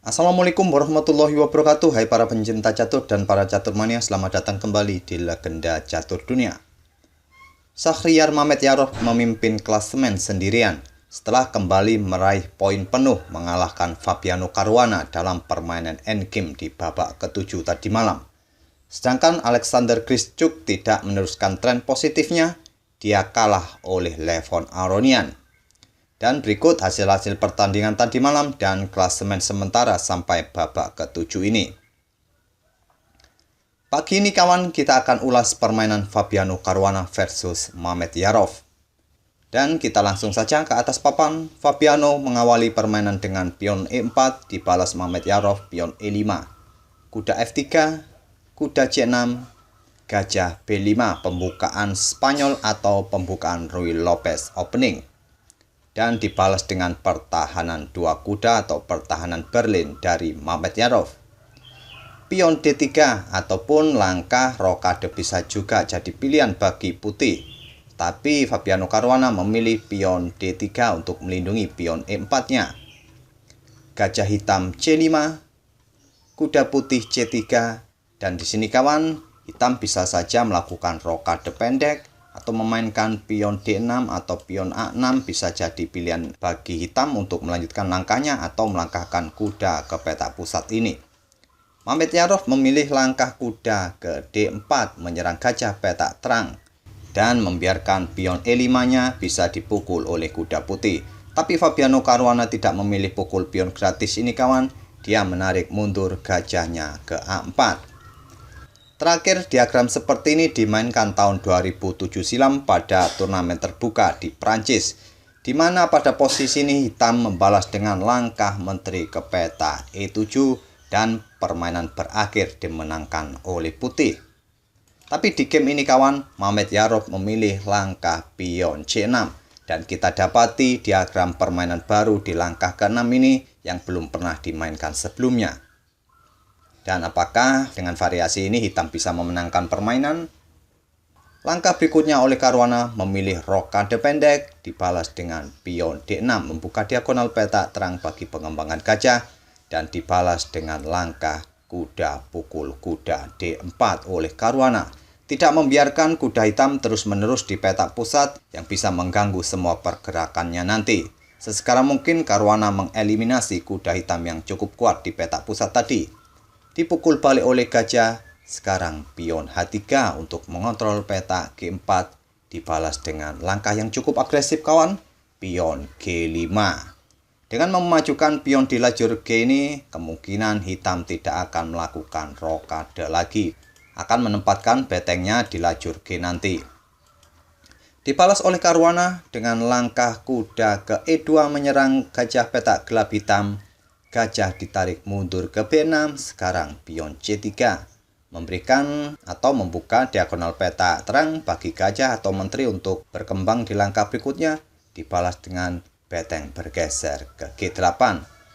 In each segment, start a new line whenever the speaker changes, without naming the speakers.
Assalamualaikum warahmatullahi wabarakatuh. Hai para pencinta catur dan para catur mania, selamat datang kembali di Legenda Catur Dunia. Syahriar Mamedyarov memimpin klasemen sendirian setelah kembali meraih poin penuh mengalahkan Fabiano Caruana dalam permainan endgame di babak ke-7 tadi malam. Sedangkan Alexander Grischuk tidak meneruskan tren positifnya, dia kalah oleh Levon Aronian. Dan berikut hasil-hasil pertandingan tadi malam dan klasemen sementara sampai babak ke-7 ini. Pagi ini kawan, kita akan ulas permainan Fabiano Caruana versus Mamedyarov. Dan kita langsung saja ke atas papan. Fabiano mengawali permainan dengan pion E4, dibalas Mamedyarov pion E5. Kuda F3, kuda C6, gajah B5, pembukaan Spanyol atau pembukaan Ruy Lopez opening. Dan dibalas dengan pertahanan dua kuda atau pertahanan Berlin dari Mamedyarov. Pion D3 ataupun langkah rokade bisa juga jadi pilihan bagi putih. Tapi Fabiano Caruana memilih pion D3 untuk melindungi pion E4-nya. Gajah hitam C5, kuda putih C3, dan di sini kawan, hitam bisa saja melakukan rokade pendek atau memainkan pion D6 atau pion A6 bisa jadi pilihan bagi hitam untuk melanjutkan langkahnya atau melangkahkan kuda ke petak pusat ini. Mamedyarov memilih langkah kuda ke D4 menyerang gajah petak terang dan membiarkan pion E5-nya bisa dipukul oleh kuda putih. Tapi Fabiano Caruana tidak memilih pukul pion gratis ini kawan, dia menarik mundur gajahnya ke A4. Terakhir, diagram seperti ini dimainkan tahun 2007 silam pada turnamen terbuka di Prancis, di mana pada posisi ini hitam membalas dengan langkah menteri ke peta E7 dan permainan berakhir dimenangkan oleh putih. Tapi di game ini kawan, Mamedyarov memilih langkah pion C6 dan kita dapati diagram permainan baru di langkah ke-6 ini yang belum pernah dimainkan sebelumnya. Dan apakah dengan variasi ini hitam bisa memenangkan permainan? Langkah berikutnya oleh Caruana memilih rokade pendek dibalas dengan pion D6 membuka diagonal petak terang bagi pengembangan gajah dan dibalas dengan langkah kuda pukul kuda D4 oleh Caruana. Tidak membiarkan kuda hitam terus-menerus di petak pusat yang bisa mengganggu semua pergerakannya nanti. Sesekara mungkin Caruana mengeliminasi kuda hitam yang cukup kuat di petak pusat tadi. Dipukul balik oleh gajah, sekarang pion H3 untuk mengontrol peta G4 dibalas dengan langkah yang cukup agresif kawan, pion G5. Dengan memajukan pion di lajur G ini, kemungkinan hitam tidak akan melakukan rokade lagi, akan menempatkan betengnya di lajur G nanti. Dibalas oleh Caruana dengan langkah kuda ke E2 menyerang gajah petak gelap hitam. Gajah ditarik mundur ke B6, sekarang pion C3. Memberikan atau membuka diagonal peta terang bagi gajah atau menteri untuk berkembang di langkah berikutnya, dibalas dengan beteng bergeser ke G8.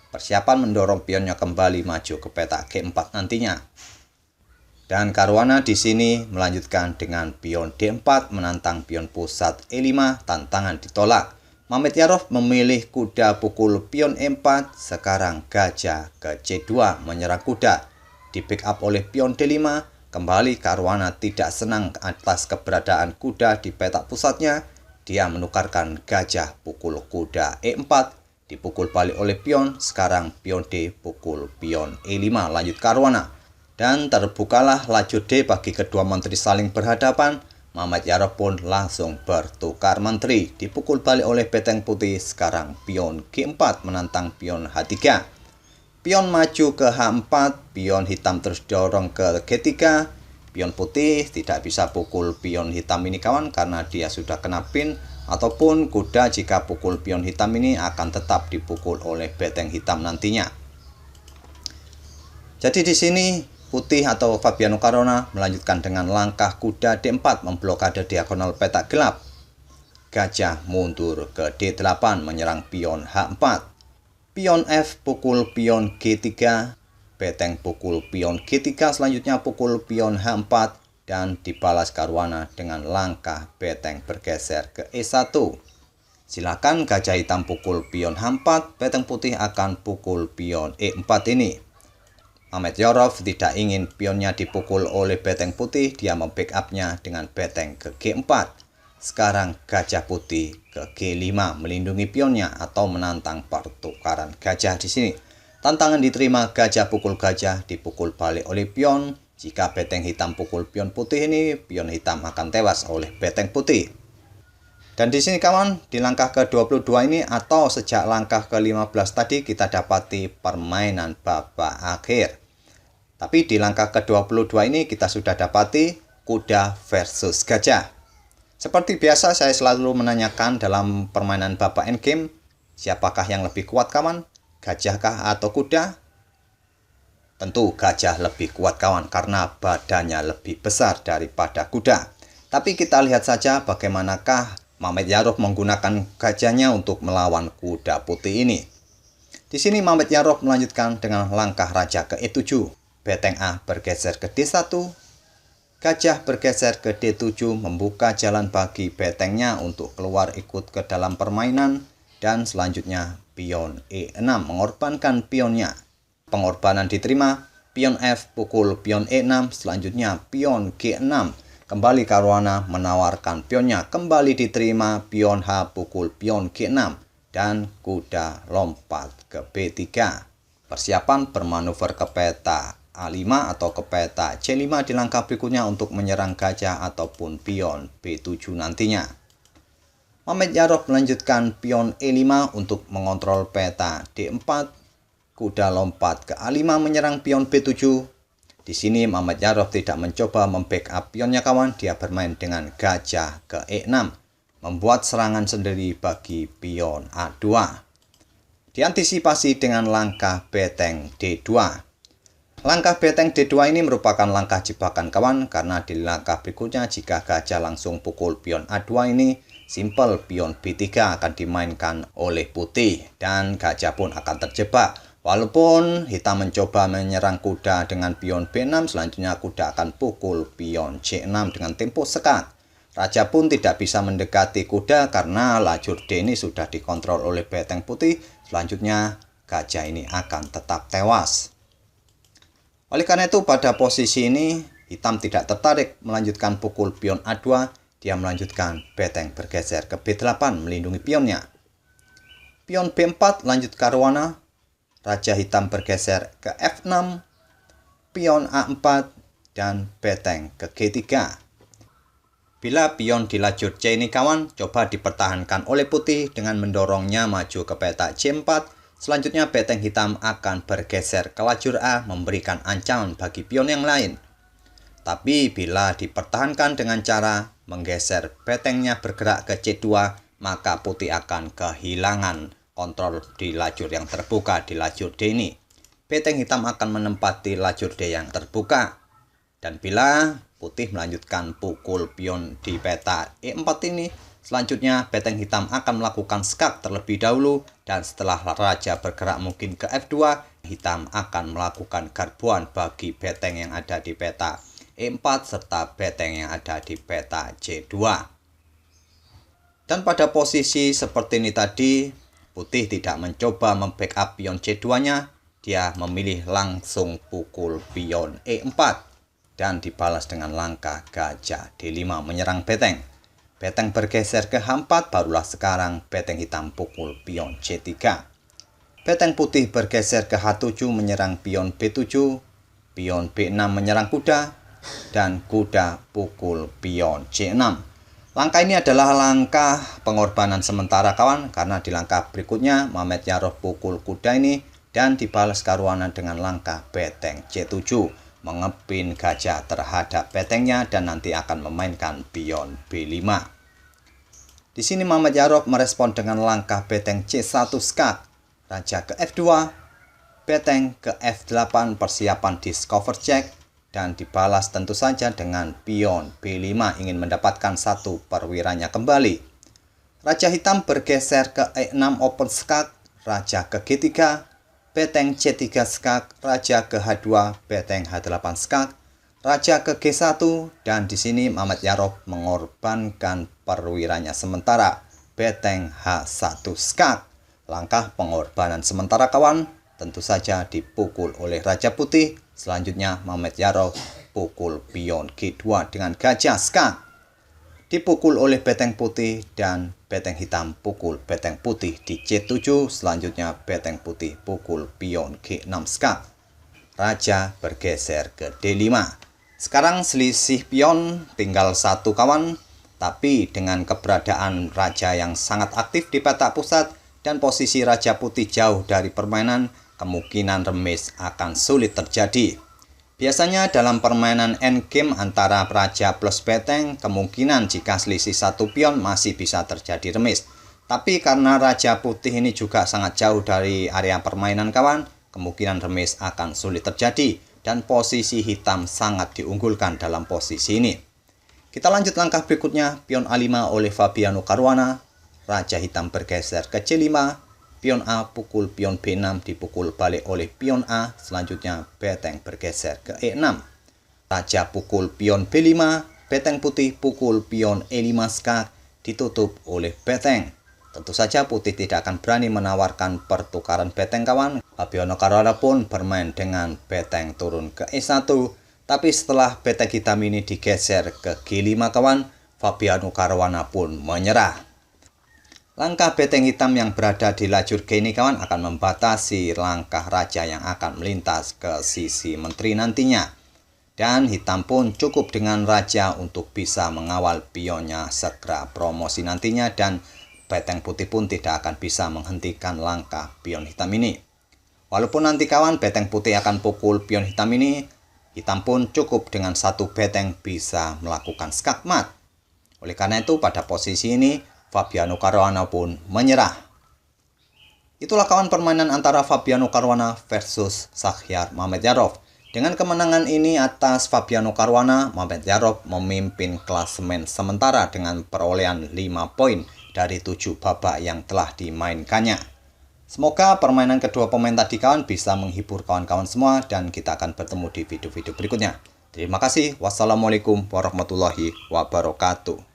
Persiapan mendorong pionnya kembali maju ke peta G4 nantinya. Dan Caruana di sini melanjutkan dengan pion D4 menantang pion pusat E5, tantangan ditolak. Mamedyarov memilih kuda pukul pion E4, sekarang gajah ke C2 menyerang kuda. Di pick up oleh pion D5, kembali Caruana tidak senang atas keberadaan kuda di petak pusatnya. Dia menukarkan gajah pukul kuda E4, dipukul balik oleh pion, sekarang pion D pukul pion E5 lanjut Caruana. Dan terbukalah lajur D bagi kedua menteri saling berhadapan. Mamedyarov pun langsung bertukar menteri, dipukul balik oleh beteng putih, sekarang pion G4 menantang pion H3. Pion maju ke H4, pion hitam terus dorong ke G3. Pion putih tidak bisa pukul pion hitam ini kawan karena dia sudah kena pin, ataupun kuda jika pukul pion hitam ini akan tetap dipukul oleh beteng hitam nantinya. Jadi di sini putih atau Fabiano Caruana melanjutkan dengan langkah kuda D4 memblokade diagonal petak gelap. Gajah mundur ke D8 menyerang pion H4. Pion F pukul pion G3. Beteng pukul pion G3, selanjutnya pukul pion H4 dan dibalas Caruana dengan langkah beteng bergeser ke E1. Silakan gajah hitam pukul pion H4, beteng putih akan pukul pion E4 ini. Mamet Yarov tidak ingin pionnya dipukul oleh beteng putih, dia membackupnya dengan beteng ke G4. Sekarang gajah putih ke G5 melindungi pionnya atau menantang pertukaran gajah di sini. Tantangan diterima, gajah pukul gajah dipukul balik oleh pion. Jika beteng hitam pukul pion putih ini, pion hitam akan tewas oleh beteng putih. Dan di sini kawan, di langkah ke-22 ini atau sejak langkah ke-15 tadi kita dapati permainan babak akhir. Tapi di langkah ke-22 ini kita sudah dapati kuda versus gajah. Seperti biasa saya selalu menanyakan dalam permainan babak endgame, siapakah yang lebih kuat kawan? Gajahkah atau kuda? Tentu gajah lebih kuat kawan karena badannya lebih besar daripada kuda. Tapi kita lihat saja bagaimanakah Mamet Yarov menggunakan gajahnya untuk melawan kuda putih ini. Di sini Mamet Yarov melanjutkan dengan langkah raja ke E7. Beteng A bergeser ke D1, gajah bergeser ke D7 membuka jalan bagi betengnya untuk keluar ikut ke dalam permainan, dan selanjutnya pion E6 mengorbankan pionnya. Pengorbanan diterima, pion F pukul pion E6, selanjutnya pion G6. Kembali Caruana menawarkan pionnya, kembali diterima, pion H pukul pion G6, dan kuda lompat ke B3. Persiapan bermanuver ke peta A5 atau ke peta C5 di langkah berikutnya untuk menyerang gajah ataupun pion B7 nantinya. Mamet Yarov melanjutkan pion E5 untuk mengontrol peta D4. Kuda lompat ke A5 menyerang pion B7. Di sini Mamet Yarov tidak mencoba membackup pionnya kawan, dia bermain dengan gajah ke E6, membuat serangan sendiri bagi pion A2. Diantisipasi dengan langkah beteng D2. Langkah beteng D2 ini merupakan langkah jebakan kawan, karena di langkah berikutnya jika gajah langsung pukul pion A2 ini, simpel pion B3 akan dimainkan oleh putih dan gajah pun akan terjebak. Walaupun hitam mencoba menyerang kuda dengan pion B6, selanjutnya kuda akan pukul pion C6 dengan tempo sekat. Raja pun tidak bisa mendekati kuda karena lajur D ini sudah dikontrol oleh beteng putih. Selanjutnya gajah ini akan tetap tewas. Oleh karena itu pada posisi ini hitam tidak tertarik melanjutkan pukul pion A2, dia melanjutkan beteng bergeser ke B8 melindungi pionnya. Pion B4 lanjut Caruana, raja hitam bergeser ke F6, pion A4, dan beteng ke G3. Bila pion di lajur C ini kawan, coba dipertahankan oleh putih dengan mendorongnya maju ke peta C4. Selanjutnya beteng hitam akan bergeser ke lajur A memberikan ancaman bagi pion yang lain. Tapi bila dipertahankan dengan cara menggeser betengnya bergerak ke C2, maka putih akan kehilangan kontrol di lajur yang terbuka di lajur D ini. Beteng hitam akan menempati lajur D yang terbuka. Dan bila putih melanjutkan pukul pion di peta E4 ini, selanjutnya beteng hitam akan melakukan skak terlebih dahulu, dan setelah raja bergerak mungkin ke F2, hitam akan melakukan garbuan bagi beteng yang ada di peta E4 serta beteng yang ada di peta C2. Dan pada posisi seperti ini tadi, putih tidak mencoba membackup pion C2-nya, dia memilih langsung pukul pion E4 dan dibalas dengan langkah gajah D5 menyerang beteng. Beteng bergeser ke H4, barulah sekarang beteng hitam pukul pion C3. Beteng putih bergeser ke H7 menyerang pion B7, pion B6 menyerang kuda, dan kuda pukul pion C6. Langkah ini adalah langkah pengorbanan sementara kawan, karena di langkah berikutnya Mamet Yarov pukul kuda ini dan dibalas Caruana dengan langkah beteng C7, mengepin gajah terhadap betengnya dan nanti akan memainkan pion B5. Di sini Mamet Yarov merespon dengan langkah beteng C1 skak, raja ke F2, beteng ke F8 persiapan discover check, dan dibalas tentu saja dengan pion B5 ingin mendapatkan satu perwiranya kembali. Raja hitam bergeser ke E6 open skak, raja ke G3, beteng C3 skak, raja ke H2, beteng H8 skak, raja ke G1, dan di sini Mamet Yarov mengorbankan perwiranya sementara. beteng H1 skak. Langkah pengorbanan sementara kawan, tentu saja dipukul oleh Raja Putih. Selanjutnya Mehmet Yarov pukul pion G2 dengan gajah skak. Dipukul oleh beteng putih dan beteng hitam pukul beteng putih di C7. Selanjutnya beteng putih pukul pion G6 skak. Raja bergeser ke D5. Sekarang selisih pion tinggal satu kawan, tapi dengan keberadaan raja yang sangat aktif di petak pusat dan posisi Raja Putih jauh dari permainan, kemungkinan remis akan sulit terjadi. Biasanya dalam permainan endgame antara raja plus beteng, kemungkinan jika selisih satu pion masih bisa terjadi remis. Tapi karena Raja Putih ini juga sangat jauh dari area permainan kawan, kemungkinan remis akan sulit terjadi dan posisi hitam sangat diunggulkan dalam posisi ini. Kita lanjut langkah berikutnya, pion A5 oleh Fabiano Caruana. Raja hitam bergeser ke C5. Pion A pukul pion B6 dipukul balik oleh pion A. Selanjutnya beteng bergeser ke E6. Raja pukul pion B5. Beteng putih pukul pion E5 skak ditutup oleh beteng. Tentu saja putih tidak akan berani menawarkan pertukaran beteng kawan. Fabiano Caruana pun bermain dengan beteng turun ke E1. Tapi setelah beteng hitam ini digeser ke G5 kawan, Fabiano Caruana pun menyerah. Langkah beteng hitam yang berada di lajur G ini kawan akan membatasi langkah raja yang akan melintas ke sisi menteri nantinya. Dan hitam pun cukup dengan raja untuk bisa mengawal pionnya segera promosi nantinya, dan beteng putih pun tidak akan bisa menghentikan langkah pion hitam ini. Walaupun nanti kawan beteng putih akan pukul pion hitam ini, hitam pun cukup dengan satu beteng bisa melakukan skak mat. Oleh karena itu pada posisi ini Fabiano Caruana pun menyerah. Itulah kawan permainan antara Fabiano Caruana versus Shahryar Mamedyarov. Dengan kemenangan ini atas Fabiano Caruana, Mamedyarov memimpin klasemen sementara dengan perolehan 5 poin dari 7 babak yang telah dimainkannya. Semoga permainan kedua pemain tadi kawan bisa menghibur kawan-kawan semua, dan kita akan bertemu di video-video berikutnya. Terima kasih. Wassalamualaikum warahmatullahi wabarakatuh.